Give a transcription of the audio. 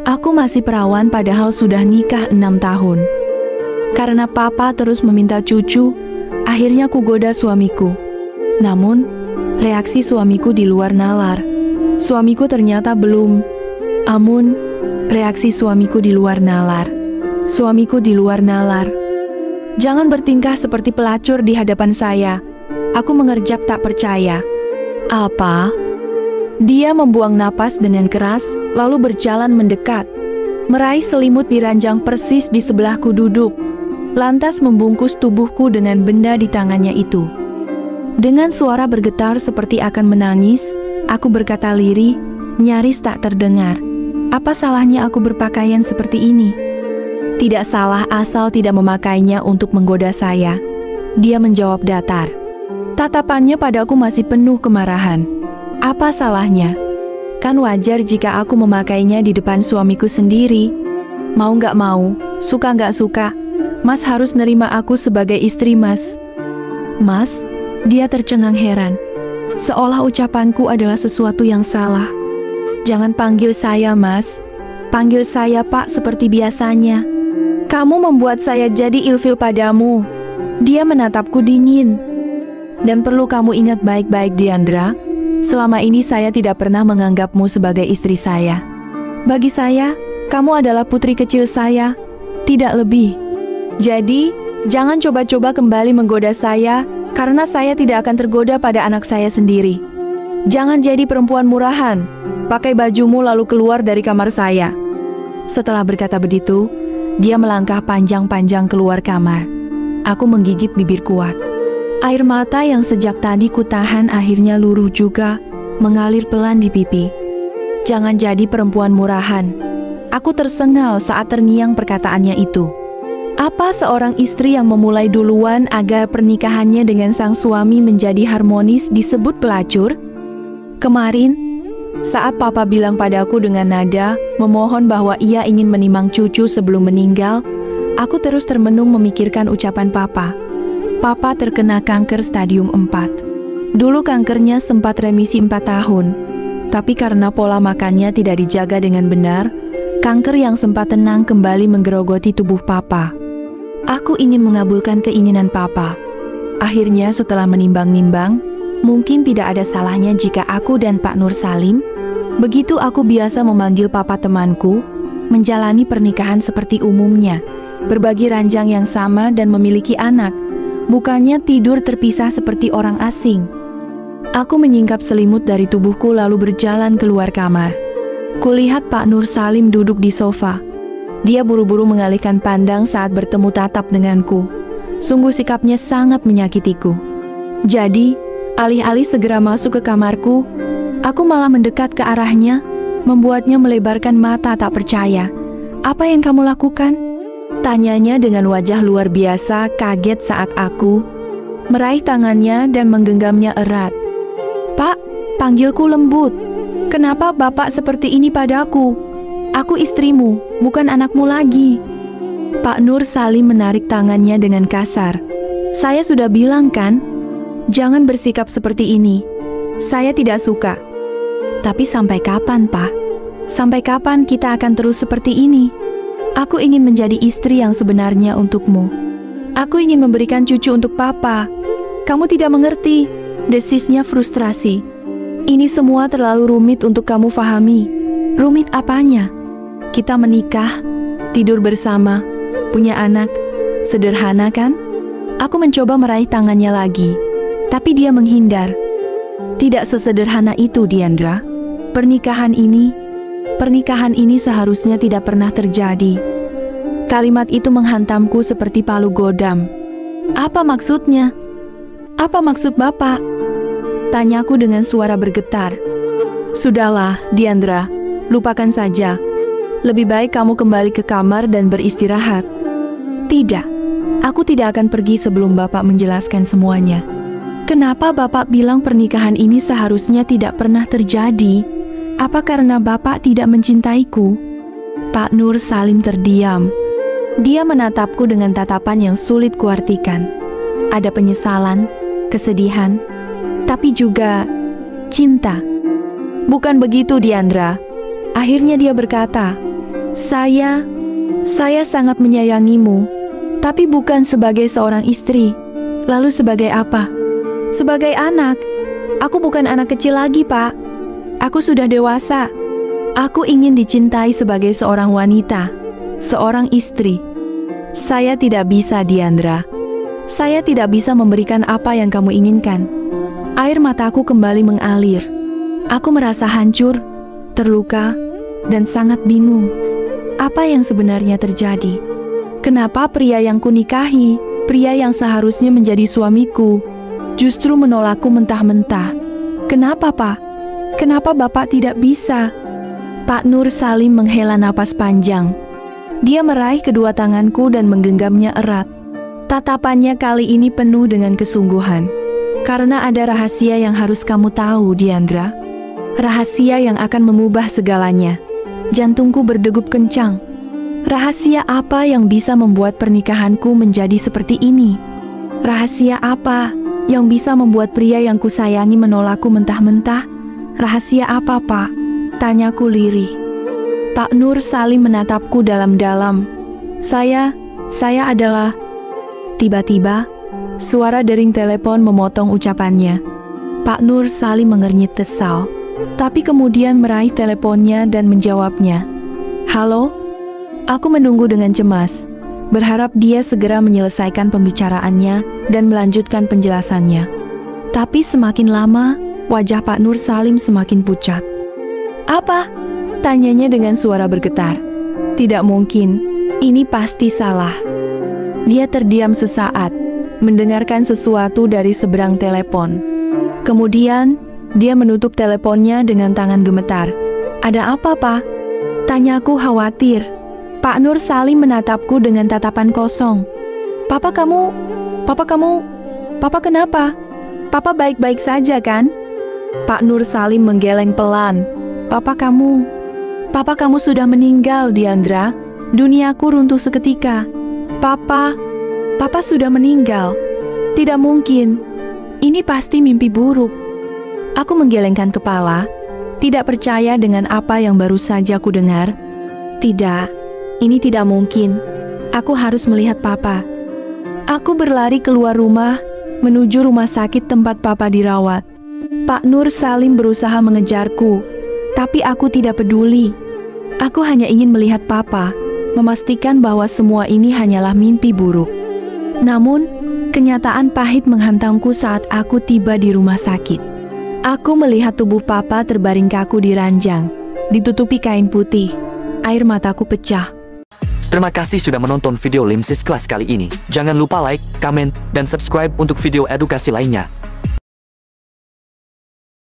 Aku masih perawan padahal sudah nikah 6 tahun. Karena papa terus meminta cucu, akhirnya ku goda suamiku. Namun, reaksi suamiku di luar nalar. Suamiku ternyata belum. Amun, reaksi suamiku di luar nalar. Suamiku di luar nalar. Jangan bertingkah seperti pelacur di hadapan saya. Aku mengerjap tak percaya. Apa? Dia membuang napas dengan keras, lalu berjalan mendekat. Meraih selimut di ranjang persis di sebelahku duduk. Lantas membungkus tubuhku dengan benda di tangannya itu. Dengan suara bergetar seperti akan menangis, aku berkata lirih, nyaris tak terdengar. Apa salahnya aku berpakaian seperti ini? Tidak salah asal tidak memakainya untuk menggoda saya. Dia menjawab datar. Tatapannya padaku masih penuh kemarahan. Apa salahnya? Kan wajar jika aku memakainya di depan suamiku sendiri. Mau gak mau, suka gak suka, Mas harus nerima aku sebagai istri Mas. Mas, dia tercengang heran. Seolah ucapanku adalah sesuatu yang salah. Jangan panggil saya Mas, panggil saya Pak seperti biasanya. Kamu membuat saya jadi ilfil padamu. Dia menatapku dingin. Dan perlu kamu ingat baik-baik Diandra, selama ini saya tidak pernah menganggapmu sebagai istri saya. Bagi saya, kamu adalah putri kecil saya, tidak lebih. Jadi, jangan coba-coba kembali menggoda saya, karena saya tidak akan tergoda pada anak saya sendiri. Jangan jadi perempuan murahan, pakai bajumu lalu keluar dari kamar saya. Setelah berkata begitu, dia melangkah panjang-panjang keluar kamar. Aku menggigit bibir kuat. Air mata yang sejak tadi kutahan akhirnya luruh juga, mengalir pelan di pipi. Jangan jadi perempuan murahan. Aku tersengal saat terngiang perkataannya itu. Apa seorang istri yang memulai duluan agar pernikahannya dengan sang suami menjadi harmonis disebut pelacur? Kemarin, saat papa bilang padaku dengan nada, memohon bahwa ia ingin menimang cucu sebelum meninggal, aku terus termenung memikirkan ucapan papa. Papa terkena kanker stadium 4. Dulu kankernya sempat remisi 4 tahun, tapi karena pola makannya tidak dijaga dengan benar, kanker yang sempat tenang kembali menggerogoti tubuh papa. Aku ingin mengabulkan keinginan papa. Akhirnya setelah menimbang-nimbang, mungkin tidak ada salahnya jika aku dan Pak Nur Salim, begitu aku biasa memanggil papa temanku, menjalani pernikahan seperti umumnya, berbagi ranjang yang sama dan memiliki anak, bukannya tidur terpisah seperti orang asing. Aku menyingkap selimut dari tubuhku lalu berjalan keluar kamar. Kulihat Pak Nur Salim duduk di sofa. Dia buru-buru mengalihkan pandang saat bertemu tatap denganku. Sungguh sikapnya sangat menyakitiku. Jadi, alih-alih segera masuk ke kamarku, aku malah mendekat ke arahnya, membuatnya melebarkan mata tak percaya. Apa yang kamu lakukan? Tanyanya dengan wajah luar biasa kaget saat aku meraih tangannya dan menggenggamnya erat. Pak, panggilku lembut. Kenapa Bapak seperti ini padaku? Aku istrimu, bukan anakmu lagi. Pak Nur Salim menarik tangannya dengan kasar. Saya sudah bilang kan, jangan bersikap seperti ini. Saya tidak suka. Tapi sampai kapan, Pak? Sampai kapan kita akan terus seperti ini? Aku ingin menjadi istri yang sebenarnya untukmu. Aku ingin memberikan cucu untuk papa. Kamu tidak mengerti, desisnya frustrasi. Ini semua terlalu rumit untuk kamu fahami. Rumit apanya? Kita menikah, tidur bersama, punya anak. Sederhana kan? Aku mencoba meraih tangannya lagi, tapi dia menghindar. Tidak sesederhana itu, Diandra. Pernikahan ini seharusnya tidak pernah terjadi. Kalimat itu menghantamku seperti palu godam. Apa maksudnya? Apa maksud Bapak? Tanyaku dengan suara bergetar. Sudahlah, Diandra, lupakan saja. Lebih baik kamu kembali ke kamar dan beristirahat. Tidak, aku tidak akan pergi sebelum Bapak menjelaskan semuanya. Kenapa Bapak bilang pernikahan ini seharusnya tidak pernah terjadi? Apa karena Bapak tidak mencintaiku? Pak Nur Salim terdiam. Dia menatapku dengan tatapan yang sulit kuartikan. Ada penyesalan, kesedihan, tapi juga cinta. Bukan begitu, Diandra. Akhirnya dia berkata, Saya sangat menyayangimu, tapi bukan sebagai seorang istri. Lalu sebagai apa? Sebagai anak. Aku bukan anak kecil lagi, Pak. Aku sudah dewasa. Aku ingin dicintai sebagai seorang wanita, seorang istri. Saya tidak bisa, Diandra. Saya tidak bisa memberikan apa yang kamu inginkan. Air mataku kembali mengalir. Aku merasa hancur, terluka, dan sangat bingung. Apa yang sebenarnya terjadi? Kenapa pria yang kunikahi, pria yang seharusnya menjadi suamiku, justru menolakku mentah-mentah? Kenapa, Pak? Kenapa Bapak tidak bisa? Pak Nur Salim menghela napas panjang. Dia meraih kedua tanganku dan menggenggamnya erat. Tatapannya kali ini penuh dengan kesungguhan. Karena ada rahasia yang harus kamu tahu, Diandra. Rahasia yang akan mengubah segalanya. Jantungku berdegup kencang. Rahasia apa yang bisa membuat pernikahanku menjadi seperti ini? Rahasia apa yang bisa membuat pria yang kusayangi menolakku mentah-mentah? Rahasia apa, Pak? Tanyaku lirih. Pak Nur Salim menatapku dalam-dalam. Saya adalah... Tiba-tiba, suara dering telepon memotong ucapannya. Pak Nur Salim mengernyit kesal, tapi kemudian meraih teleponnya dan menjawabnya. Halo? Aku menunggu dengan cemas, berharap dia segera menyelesaikan pembicaraannya dan melanjutkan penjelasannya. Tapi semakin lama, wajah Pak Nur Salim semakin pucat. Apa? Tanyanya dengan suara bergetar. Tidak mungkin, ini pasti salah. Dia terdiam sesaat, mendengarkan sesuatu dari seberang telepon. Kemudian, dia menutup teleponnya dengan tangan gemetar. Ada apa, Pak? Tanyaku khawatir. Pak Nur Salim menatapku dengan tatapan kosong. Papa kenapa? Papa baik-baik saja kan? Pak Nur Salim menggeleng pelan. Papa kamu sudah meninggal, Diandra. Duniaku runtuh seketika. Papa sudah meninggal. Tidak mungkin. Ini pasti mimpi buruk. Aku menggelengkan kepala, tidak percaya dengan apa yang baru saja ku dengar. Tidak, ini tidak mungkin. Aku harus melihat Papa. Aku berlari keluar rumah, menuju rumah sakit tempat Papa dirawat. Pak Nur Salim berusaha mengejarku, tapi aku tidak peduli. Aku hanya ingin melihat Papa, memastikan bahwa semua ini hanyalah mimpi buruk. Namun, kenyataan pahit menghantamku saat aku tiba di rumah sakit. Aku melihat tubuh Papa terbaring kaku di ranjang, ditutupi kain putih. Air mataku pecah. Terima kasih sudah menonton video Limsis kelas kali ini. Jangan lupa like, komen, dan subscribe untuk video edukasi lainnya.